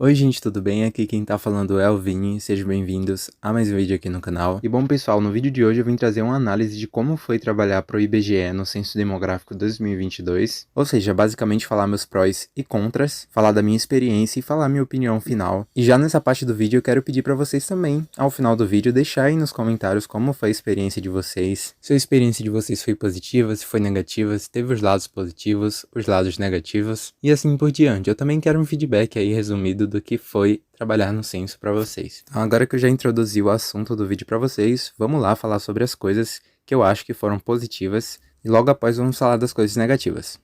Oi gente, tudo bem? Aqui quem tá falando é o Vini, sejam bem-vindos a mais um vídeo aqui no canal. E bom pessoal, no vídeo de hoje eu vim trazer uma análise de como foi trabalhar para o IBGE no Censo Demográfico 2022, ou seja, basicamente falar meus prós e contras, falar da minha experiência e falar minha opinião final. E já nessa parte do vídeo eu quero pedir para vocês também, ao final do vídeo, deixar aí nos comentários como foi a experiência de vocês, se a experiência de vocês foi positiva, se foi negativa, se teve os lados positivos, os lados negativos, e assim por diante. Eu também quero um feedback aí resumido do que foi trabalhar no censo para vocês. Então, agora que eu já introduzi o assunto do vídeo para vocês, vamos lá falar sobre as coisas que eu acho que foram positivas e logo após vamos falar das coisas negativas.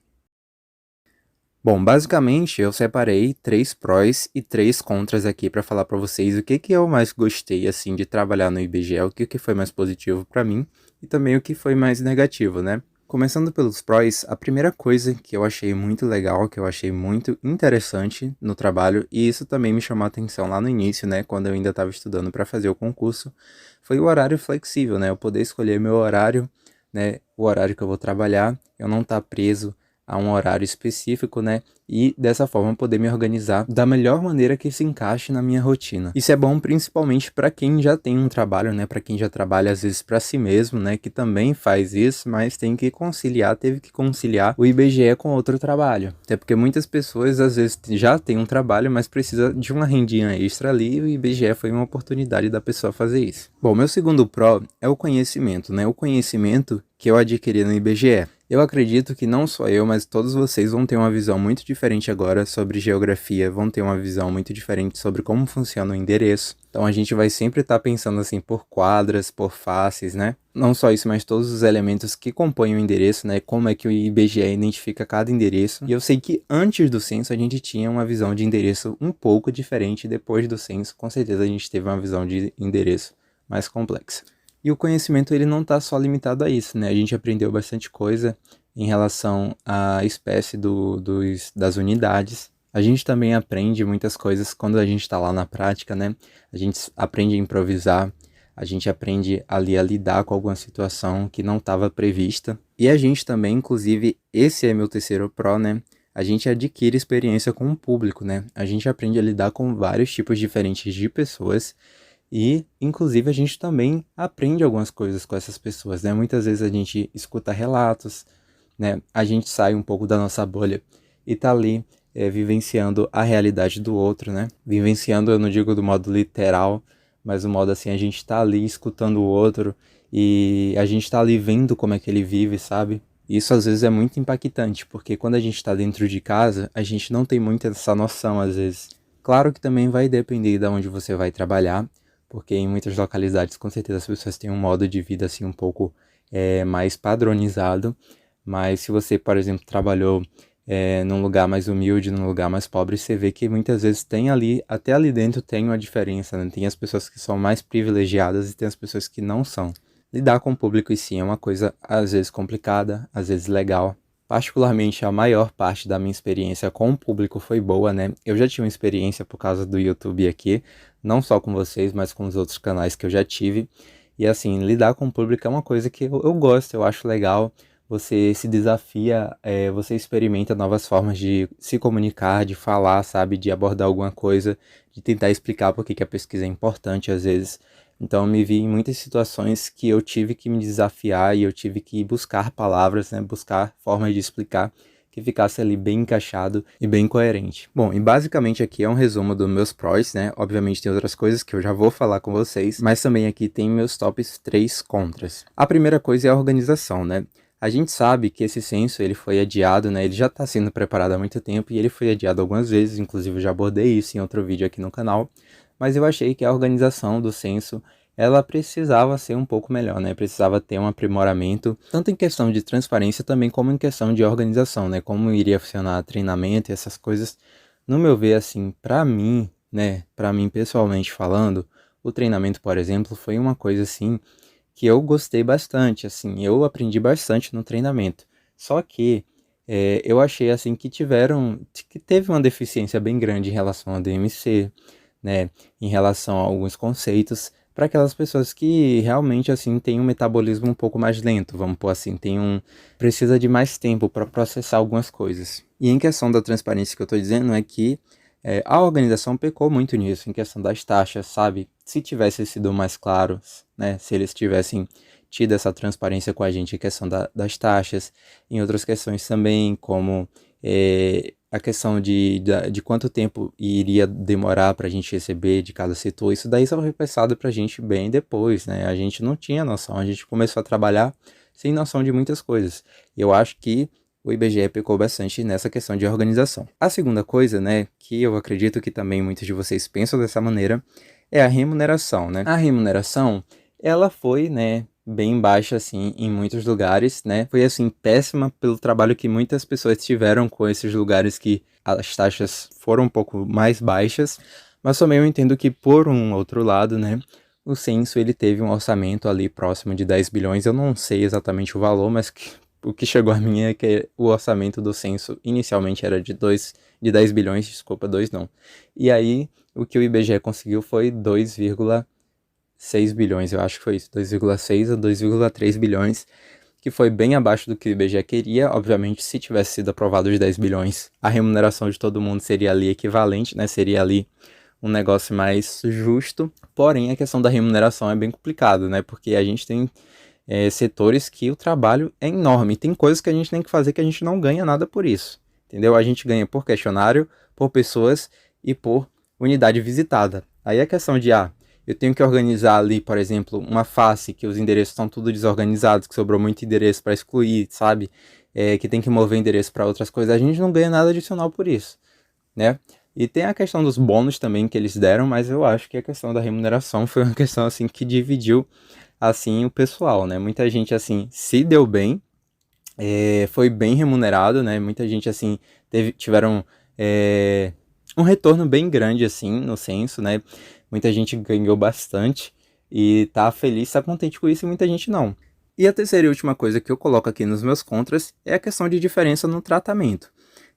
Bom, basicamente eu separei 3 prós e 3 contras aqui para falar para vocês o que eu mais gostei assim de trabalhar no IBGE, o que foi mais positivo para mim e também o que foi mais negativo, né? Começando pelos prós, a primeira coisa que eu achei muito legal, que eu achei muito interessante no trabalho, e isso também me chamou a atenção lá no início, né, quando eu ainda estava estudando para fazer o concurso, foi o horário flexível, né, eu poder escolher meu horário, né, o horário que eu vou trabalhar, eu não estar preso a um horário específico, né? E dessa forma poder me organizar da melhor maneira que se encaixe na minha rotina. Isso é bom principalmente para quem já tem um trabalho, né? Para quem já trabalha às vezes para si mesmo, né? Que também faz isso, mas tem que conciliar, teve que conciliar o IBGE com outro trabalho. Até porque muitas pessoas às vezes já têm um trabalho, mas precisa de uma rendinha extra ali e o IBGE foi uma oportunidade da pessoa fazer isso. Bom, meu segundo pró é o conhecimento, né? O conhecimento que eu adquiri no IBGE. Eu acredito que não só eu, mas todos vocês vão ter uma visão muito diferente agora sobre geografia, vão ter uma visão muito diferente sobre como funciona o endereço. Então a gente vai sempre estar pensando assim por quadras, por faces, né? Não só isso, mas todos os elementos que compõem o endereço, né? Como é que o IBGE identifica cada endereço. E eu sei que antes do censo a gente tinha uma visão de endereço um pouco diferente, depois do censo com certeza a gente teve uma visão de endereço mais complexa. E o conhecimento ele não está só limitado a isso, né? A gente aprendeu bastante coisa em relação à espécie das unidades. A gente também aprende muitas coisas quando a gente está lá na prática, né? A gente aprende a improvisar, a gente aprende ali a lidar com alguma situação que não estava prevista. E a gente também, inclusive, esse é meu terceiro pró, né? A gente adquire experiência com o público, né? A gente aprende a lidar com vários tipos diferentes de pessoas. E, inclusive, a gente também aprende algumas coisas com essas pessoas, né? Muitas vezes a gente escuta relatos, né? A gente sai um pouco da nossa bolha e tá ali vivenciando a realidade do outro, né? Vivenciando, eu não digo do modo literal, mas do modo assim, a gente tá ali escutando o outro e a gente tá ali vendo como é que ele vive, sabe? Isso às vezes é muito impactante, porque quando a gente tá dentro de casa, a gente não tem muito essa noção às vezes. Claro que também vai depender de onde você vai trabalhar, porque em muitas localidades com certeza as pessoas têm um modo de vida assim um pouco mais padronizado, mas se você, por exemplo, trabalhou num lugar mais humilde, num lugar mais pobre, você vê que muitas vezes tem ali, até ali dentro tem uma diferença, né? Tem as pessoas que são mais privilegiadas e tem as pessoas que não são. Lidar com o público em si é uma coisa às vezes complicada, às vezes legal. Particularmente, a maior parte da minha experiência com o público foi boa, né? Eu já tinha uma experiência por causa do YouTube aqui, não só com vocês, mas com os outros canais que eu já tive. E assim, lidar com o público é uma coisa que eu gosto, eu acho legal. Você se desafia, você experimenta novas formas de se comunicar, de falar, sabe? De abordar alguma coisa, de tentar explicar por que a pesquisa é importante às vezes. Então eu me vi em muitas situações que eu tive que me desafiar e eu tive que buscar palavras, né, buscar formas de explicar que ficasse ali bem encaixado e bem coerente. Bom, e basicamente aqui é um resumo dos meus prós, né? Obviamente tem outras coisas que eu já vou falar com vocês, mas também aqui tem meus tops 3 contras. A primeira coisa é a organização, né? A gente sabe que esse censo ele foi adiado, né? Ele já está sendo preparado há muito tempo e ele foi adiado algumas vezes, inclusive eu já abordei isso em outro vídeo aqui no canal, mas eu achei que a organização do censo ela precisava ser um pouco melhor, né? Precisava ter um aprimoramento, tanto em questão de transparência também como em questão de organização, né? Como iria funcionar treinamento e essas coisas. No meu ver, assim, para mim, né? Para mim pessoalmente falando, o treinamento, por exemplo, foi uma coisa assim que eu gostei bastante, assim, eu aprendi bastante no treinamento. Só que eu achei assim que teve uma deficiência bem grande em relação ao DMC, né? Em relação a alguns conceitos para aquelas pessoas que realmente assim têm um metabolismo um pouco mais lento, vamos pôr assim, precisa de mais tempo para processar algumas coisas. E em questão da transparência que eu estou dizendo é que A organização pecou muito nisso, em questão das taxas, sabe? Se tivesse sido mais claros, né? Se eles tivessem tido essa transparência com a gente em questão das taxas, em outras questões também, como a questão de quanto tempo iria demorar para a gente receber de cada setor, isso daí só foi pensado para a gente bem depois, né? A gente não tinha noção, a gente começou a trabalhar sem noção de muitas coisas. E eu acho que o IBGE pecou bastante nessa questão de organização. A segunda coisa, né, que eu acredito que também muitos de vocês pensam dessa maneira, é a remuneração, né? A remuneração, ela foi, né, bem baixa, assim, em muitos lugares, né? Foi, assim, péssima pelo trabalho que muitas pessoas tiveram com esses lugares que as taxas foram um pouco mais baixas, mas também eu entendo que, por um outro lado, né, o censo, ele teve um orçamento ali próximo de 10 bilhões, eu não sei exatamente o valor, mas o que chegou a mim é que o orçamento do censo inicialmente era de 10 bilhões, desculpa, 2 não. E aí, o que o IBGE conseguiu foi 2,6 bilhões, eu acho que foi isso, 2,6 a 2,3 bilhões, que foi bem abaixo do que o IBGE queria. Obviamente, se tivesse sido aprovado os 10 bilhões, a remuneração de todo mundo seria ali equivalente, né? Seria ali um negócio mais justo. Porém, a questão da remuneração é bem complicado, né? Porque a gente tem setores que o trabalho é enorme. Tem coisas que a gente tem que fazer que a gente não ganha nada por isso, entendeu? A gente ganha por questionário, por pessoas e por unidade visitada. Aí a questão de, eu tenho que organizar ali, por exemplo, uma face que os endereços estão tudo desorganizados, que sobrou muito endereço para excluir, sabe? Que tem que mover endereço para outras coisas. A gente não ganha nada adicional por isso, né? E tem a questão dos bônus também que eles deram, mas eu acho que a questão da remuneração foi uma questão assim que dividiu assim o pessoal, né? Muita gente assim se deu bem, foi bem remunerado, né? Muita gente assim tiveram um retorno bem grande assim no censo, né? Muita gente ganhou bastante e tá feliz, tá contente com isso, e muita gente não. E a terceira e última coisa que eu coloco aqui nos meus contras é a questão de diferença no tratamento.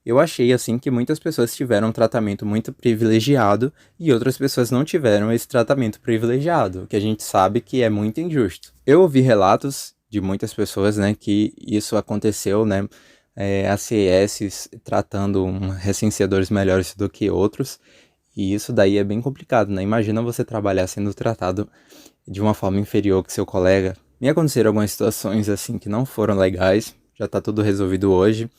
Eu achei assim que muitas pessoas tiveram um tratamento muito privilegiado e outras pessoas não tiveram esse tratamento privilegiado, que a gente sabe que é muito injusto. Eu ouvi relatos de muitas pessoas, né, que isso aconteceu, né, ACS tratando recenseadores melhores do que outros, e isso daí é bem complicado, né? Imagina você trabalhar sendo tratado de uma forma inferior que seu colega. Me aconteceram algumas situações assim que não foram legais, já tá tudo resolvido hoje.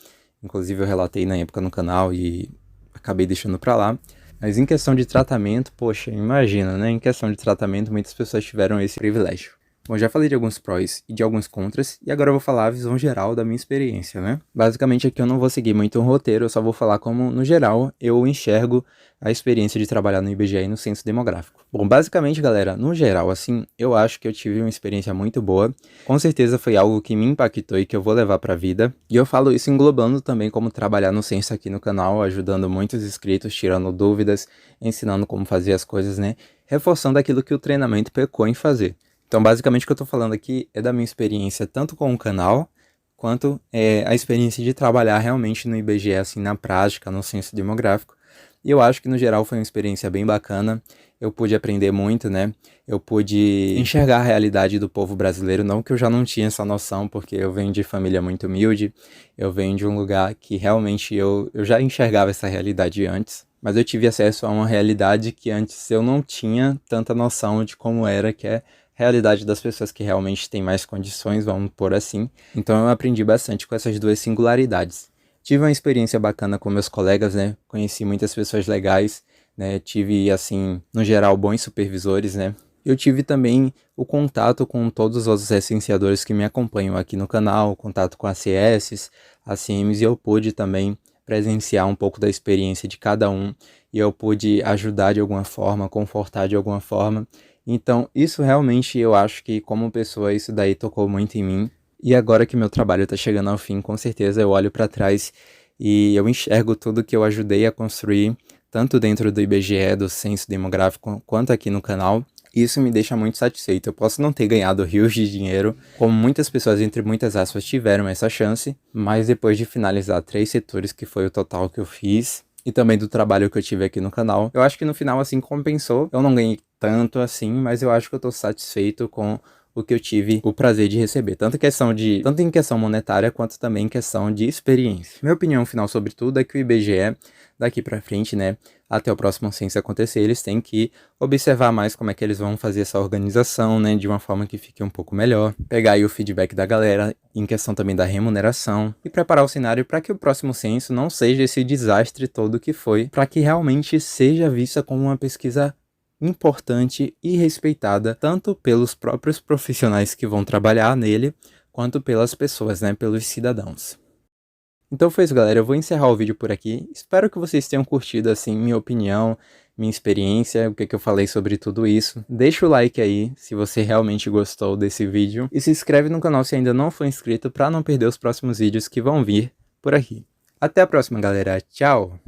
Inclusive eu relatei na época no canal e acabei deixando pra lá. Mas em questão de tratamento, poxa, imagina, né? Em questão de tratamento, muitas pessoas tiveram esse privilégio. Bom, já falei de alguns prós e de alguns contras, e agora eu vou falar a visão geral da minha experiência, né? Basicamente aqui eu não vou seguir muito um roteiro, eu só vou falar como, no geral, eu enxergo a experiência de trabalhar no IBGE e no Censo Demográfico. Bom, basicamente, galera, no geral, assim, eu acho que eu tive uma experiência muito boa. Com certeza foi algo que me impactou e que eu vou levar pra vida. E eu falo isso englobando também como trabalhar no Censo aqui no canal, ajudando muitos inscritos, tirando dúvidas, ensinando como fazer as coisas, né? Reforçando aquilo que o treinamento pecou em fazer. Então, basicamente, o que eu tô falando aqui é da minha experiência tanto com o canal, quanto a experiência de trabalhar realmente no IBGE, assim, na prática, no censo demográfico. E eu acho que, no geral, foi uma experiência bem bacana. Eu pude aprender muito, né? Eu pude enxergar a realidade do povo brasileiro, não que eu já não tinha essa noção, porque eu venho de família muito humilde, eu venho de um lugar que realmente eu já enxergava essa realidade antes, mas eu tive acesso a uma realidade que antes eu não tinha tanta noção de como era, que é realidade das pessoas que realmente têm mais condições, vamos pôr assim. Então eu aprendi bastante com essas duas singularidades. Tive uma experiência bacana com meus colegas, né? Conheci muitas pessoas legais, né? Tive, assim, no geral, bons supervisores, né? Eu tive também o contato com todos os outros recenseadores que me acompanham aqui no canal, contato com ACS, ACMs, e eu pude também presenciar um pouco da experiência de cada um, e eu pude ajudar de alguma forma, confortar de alguma forma. Então, isso realmente eu acho que, como pessoa, isso daí tocou muito em mim. E agora que meu trabalho está chegando ao fim, com certeza eu olho para trás e eu enxergo tudo que eu ajudei a construir, tanto dentro do IBGE, do Censo Demográfico, quanto aqui no canal. Isso me deixa muito satisfeito. Eu posso não ter ganhado rios de dinheiro, como muitas pessoas, entre muitas aspas, tiveram essa chance, mas depois de finalizar 3 setores, que foi o total que eu fiz, e também do trabalho que eu tive aqui no canal, eu acho que no final, assim, compensou. Eu não ganhei tanto assim, mas eu acho que eu tô satisfeito com o que eu tive o prazer de receber, tanto em questão monetária quanto também em questão de experiência. Minha opinião final sobre tudo é que o IBGE, daqui pra frente, né, até o próximo censo acontecer, eles têm que observar mais como é que eles vão fazer essa organização, né, de uma forma que fique um pouco melhor, pegar aí o feedback da galera em questão também da remuneração e preparar o cenário para que o próximo censo não seja esse desastre todo que foi, para que realmente seja vista como uma pesquisa importante e respeitada tanto pelos próprios profissionais que vão trabalhar nele, quanto pelas pessoas, né, pelos cidadãos. Então foi isso, galera, eu vou encerrar o vídeo por aqui. Espero que vocês tenham curtido, assim, minha opinião, minha experiência, o que eu falei sobre tudo isso. Deixa o like aí, se você realmente gostou desse vídeo. E se inscreve no canal se ainda não for inscrito, para não perder os próximos vídeos que vão vir por aqui. Até a próxima, galera. Tchau!